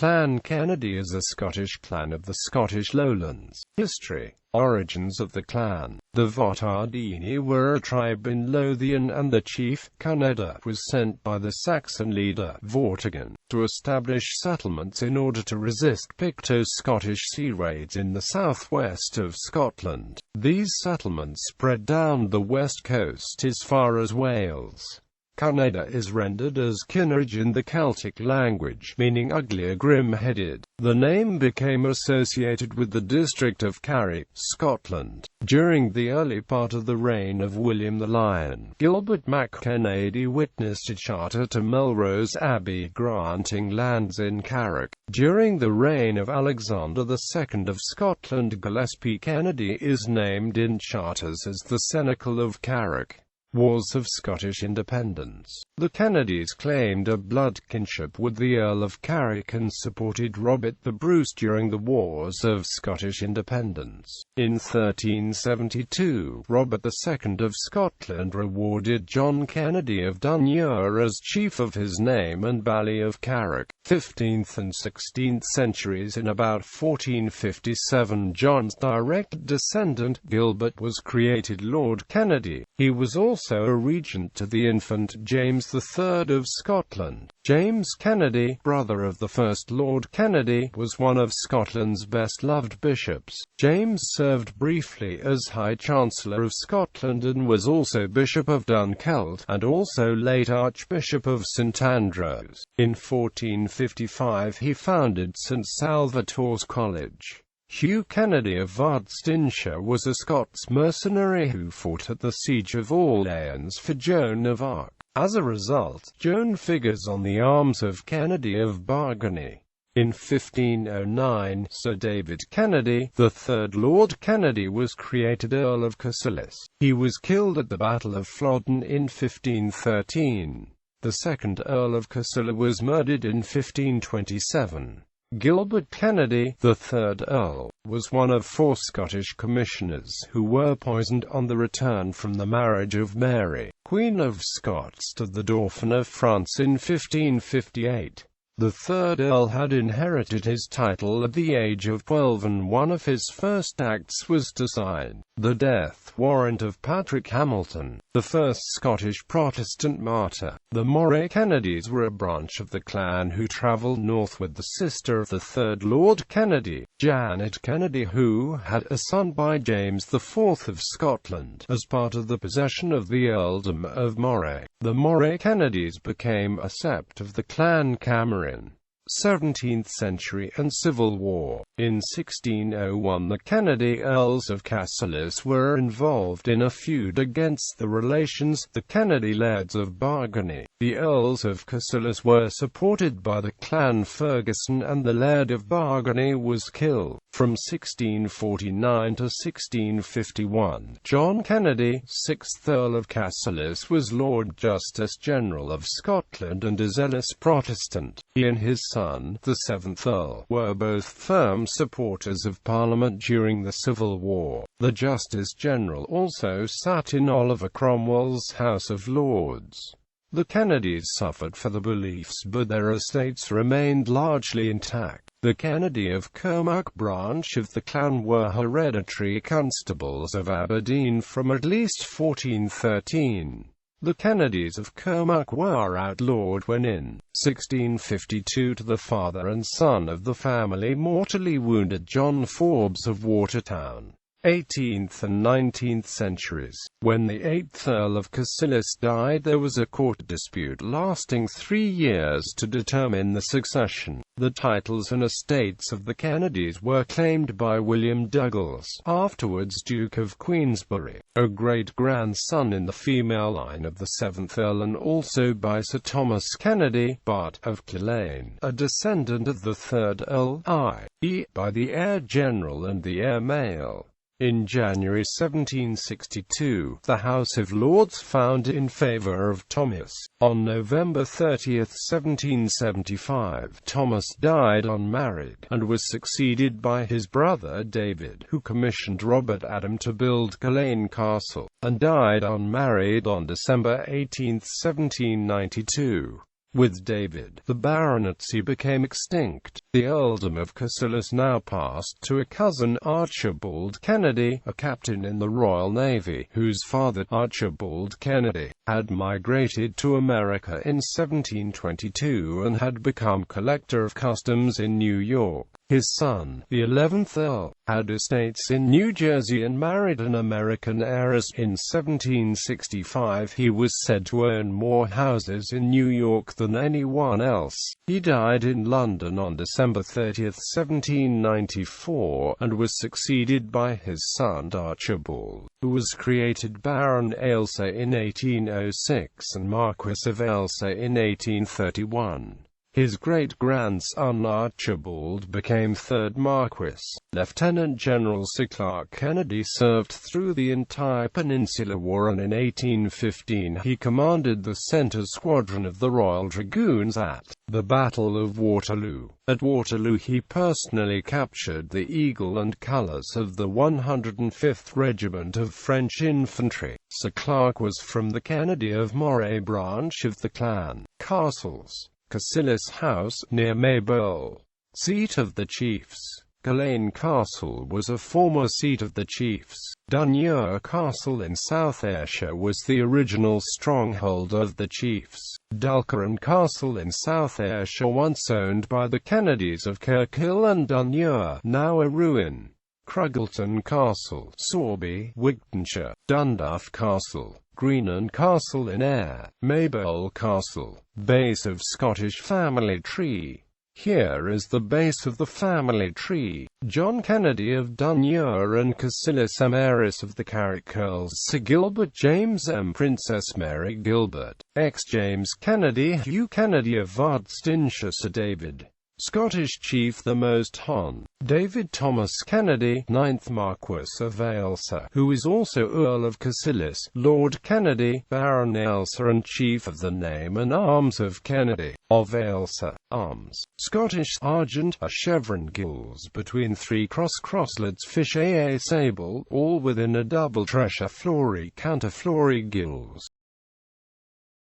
Clan Kennedy is a Scottish clan of the Scottish Lowlands. History. Origins of the clan. The Votardini were a tribe in Lothian, and the chief, Canada, was sent by the Saxon leader, Vortigern, to establish settlements in order to resist Picto-Scottish sea raids in the southwest of Scotland. These settlements spread down the west coast as far as Wales. Canada is rendered as Kinnerage in the Celtic language, meaning ugly or grim-headed. The name became associated with the district of Carrick, Scotland. During the early part of the reign of William the Lion, Gilbert MacKennedy witnessed a charter to Melrose Abbey granting lands in Carrick. During the reign of Alexander II of Scotland, Gillespie Kennedy is named in charters as the Seneschal of Carrick. Wars of Scottish Independence. The Kennedys claimed a blood kinship with the Earl of Carrick and supported Robert the Bruce during the Wars of Scottish Independence. In 1372, Robert II of Scotland rewarded John Kennedy of Dunure as chief of his name and Bally of Carrick. 15th and 16th centuries. In about 1457, John's direct descendant, Gilbert, was created Lord Kennedy. He was also a regent to the infant James III of Scotland. James Kennedy, brother of the first Lord Kennedy, was one of Scotland's best-loved bishops. James served briefly as High Chancellor of Scotland and was also Bishop of Dunkeld, and also late Archbishop of St Andrews. In 1455 he founded St Salvator's College. Hugh Kennedy of Ardsteinshire was a Scots mercenary who fought at the Siege of Orleans for Joan of Arc. As a result, Joan figures on the arms of Kennedy of Bargany. In 1509, Sir David Kennedy, the third Lord Kennedy, was created Earl of Cassillis. He was killed at the Battle of Flodden in 1513. The second Earl of Cassillis was murdered in 1527. Gilbert Kennedy, the third Earl, was one of 4 Scottish commissioners who were poisoned on the return from the marriage of Mary, Queen of Scots, to the Dauphin of France in 1558. The third Earl had inherited his title at the age of 12, and one of his first acts was to sign the death warrant of Patrick Hamilton, the first Scottish Protestant martyr. The Moray Kennedys were a branch of the clan who travelled north with the sister of the third Lord Kennedy, Janet Kennedy, who had a son by James IV of Scotland, as part of the possession of the earldom of Moray. The Moray Kennedys became a sept of the Clan Cameron. 17th century and Civil War. In 1601 the Kennedy Earls of Cassillis were involved in a feud against the relations, the Kennedy Lairds of Bargany. The Earls of Cassillis were supported by the Clan Ferguson, and the Laird of Bargany was killed. From 1649 to 1651, John Kennedy, 6th Earl of Cassillis, was Lord Justice General of Scotland and a zealous Protestant. He and his son, the 7th Earl, were both firm supporters of Parliament during the Civil War. The Justice General also sat in Oliver Cromwell's House of Lords. The Kennedys suffered for the beliefs, but their estates remained largely intact. The Kennedy of Kermark branch of the clan were hereditary constables of Aberdeen from at least 1413. The Kennedys of Kermark were outlawed when in 1652 the father and son of the family mortally wounded John Forbes of Watertown. 18th and 19th centuries. When the 8th Earl of Cassillis died, there was a court dispute lasting 3 years to determine the succession. The titles and estates of the Kennedys were claimed by William Douglas, afterwards Duke of Queensberry, a great-grandson in the female line of the 7th Earl, and also by Sir Thomas Kennedy, Bart of Killane, a descendant of the 3rd Earl, i.e., by the heir general and the heir male. In January 1762, the House of Lords found in favour of Thomas. On November 30, 1775, Thomas died unmarried, and was succeeded by his brother David, who commissioned Robert Adam to build Killane Castle, and died unmarried on December 18, 1792. With David, the baronetcy became extinct. The earldom of Cassilis now passed to a cousin, Archibald Kennedy, a captain in the Royal Navy, whose father, Archibald Kennedy, had migrated to America in 1722 and had become collector of customs in New York. His son, the 11th Earl, had estates in New Jersey and married an American heiress. In 1765 he was said to own more houses in New York than anyone else. He died in London on December 30, 1794, and was succeeded by his son Archibald, who was created Baron Ailsa in 1806 and Marquis of Ailsa in 1831. His great-grandson Archibald became 3rd Marquis. Lieutenant General Sir Clark Kennedy served through the entire Peninsular War, and in 1815 he commanded the Centre Squadron of the Royal Dragoons at the Battle of Waterloo. At Waterloo he personally captured the eagle and colours of the 105th Regiment of French Infantry. Sir Clark was from the Kennedy of Moray branch of the clan. Castles. Cassilis House, near Maybole, seat of the chiefs. Culzean Castle was a former seat of the chiefs. Dunure Castle in South Ayrshire was the original stronghold of the chiefs. Dulcaran Castle in South Ayrshire, once owned by the Kennedys of Kirkhill and Dunure, now a ruin. Cruggleton Castle, Sorby, Wigtonshire. Dunduff Castle, Greenan Castle in Ayr. Maybole Castle, base of Scottish family tree. Here is the base of the family tree. John Kennedy of Dunure and Cassilis M. heiress of the Carrick-Earls, Sir Gilbert James M. Princess Mary Gilbert, ex-James Kennedy, Hugh Kennedy of Ardsteinshire, Sir David, Scottish chief the Most Hon. David Thomas Kennedy, 9th Marquis of Ailsa, who is also Earl of Cassilis. Lord Kennedy, Baron Ailsa and Chief of the Name and Arms of Kennedy, of Ailsa. Arms: Scottish Argent, a chevron gules between 3 crosslets fish a sable, all within a double trescia flory counterflory gules.